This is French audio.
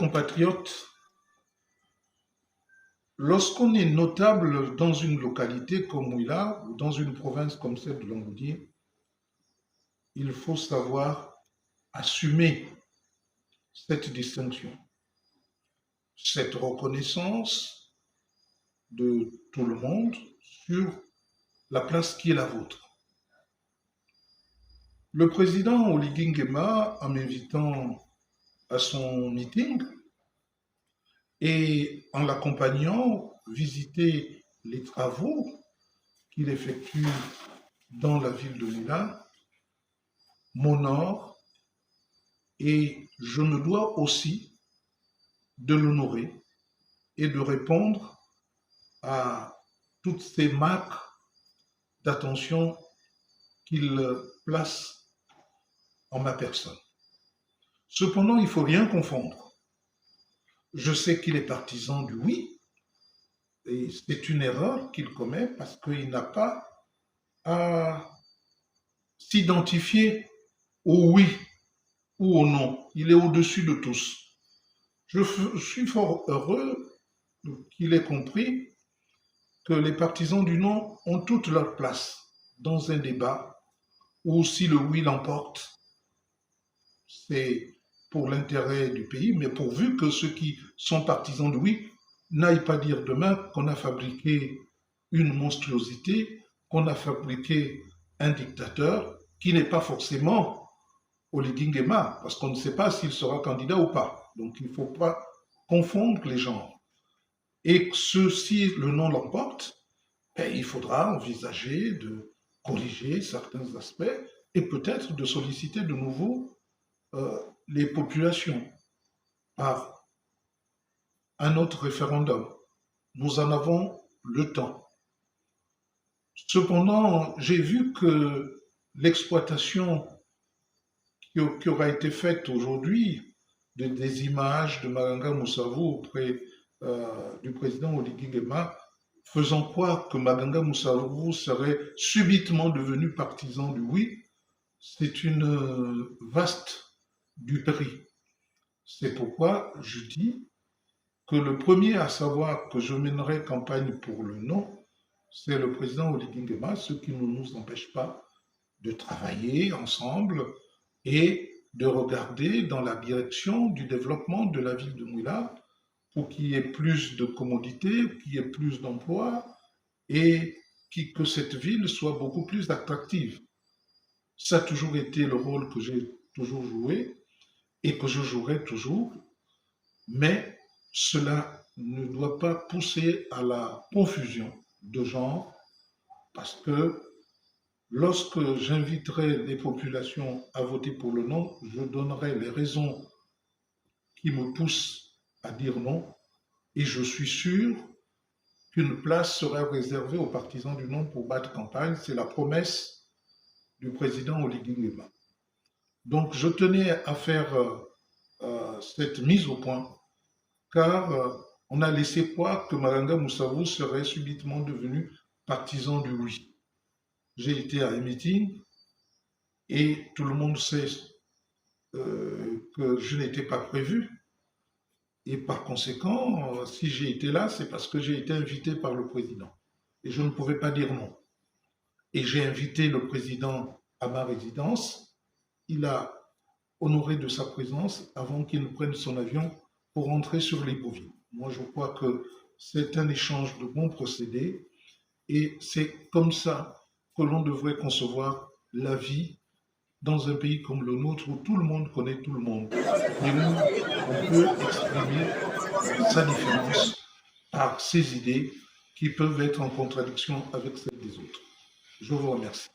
compatriotes, lorsqu'on est notable dans une localité comme Ouila ou dans une province comme celle de Longoudier, il faut savoir assumer cette distinction, cette reconnaissance de tout le monde sur la place qui est la vôtre. Le président Oligui Nguema, en m'invitant à son meeting et en l'accompagnant visiter les travaux qu'il effectue dans la ville de Ouila, m'honore et je me dois aussi de l'honorer et de répondre à toutes ces marques d'attention qu'il place en ma personne. Cependant, il ne faut rien confondre. Je sais qu'il est partisan du oui, et c'est une erreur qu'il commet parce qu'il n'a pas à s'identifier au oui ou au non. Il est au-dessus de tous. Je suis fort heureux qu'il ait compris que les partisans du non ont toute leur place dans un débat où si le oui l'emporte, c'est pour l'intérêt du pays, mais pourvu que ceux qui sont partisans du oui n'aillent pas dire demain qu'on a fabriqué une monstruosité, qu'on a fabriqué un dictateur qui n'est pas forcément Oligui Nguema, parce qu'on ne sait pas s'il sera candidat ou pas. Donc il ne faut pas confondre les genres. Et si le non l'emporte, il faudra envisager de corriger certains aspects et peut-être de solliciter de nouveau les populations par un autre référendum. Nous en avons le temps. Cependant, j'ai vu que l'exploitation qui aura été faite aujourd'hui des images de Maganga Moussavou auprès du président Oligui Nguema, faisant croire que Maganga Moussavou serait subitement devenu partisan du oui, c'est une vaste duperie. C'est pourquoi je dis que le premier à savoir que je mènerai campagne pour le non, c'est le président Oligui Nguema, ce qui ne nous empêche pas de travailler ensemble et de regarder dans la direction du développement de la ville de Ouila pour qu'il y ait plus de commodités, qu'il y ait plus d'emplois et que cette ville soit beaucoup plus attractive. Ça a toujours été le rôle que j'ai toujours joué et que je jouerai toujours, mais cela ne doit pas pousser à la confusion de genre, parce que lorsque j'inviterai les populations à voter pour le non, je donnerai les raisons qui me poussent à dire non, et je suis sûr qu'une place sera réservée aux partisans du non pour battre campagne. C'est la promesse du président Oligui Nguema. Donc je tenais à faire cette mise au point, car on a laissé croire que Maganga Moussavou serait subitement devenu partisan du oui. J'ai été à un meeting et tout le monde sait que je n'étais pas prévu. Et par conséquent, si j'ai été là, c'est parce que j'ai été invité par le président. Et je ne pouvais pas dire non. Et j'ai invité le président à ma résidence. Il a honoré de sa présence avant qu'il ne prenne son avion pour rentrer sur Libreville. Moi, je crois que c'est un échange de bons procédés et c'est comme ça que l'on devrait concevoir la vie dans un pays comme le nôtre où tout le monde connaît tout le monde et où on peut exprimer sa différence par ses idées qui peuvent être en contradiction avec celles des autres. Je vous remercie.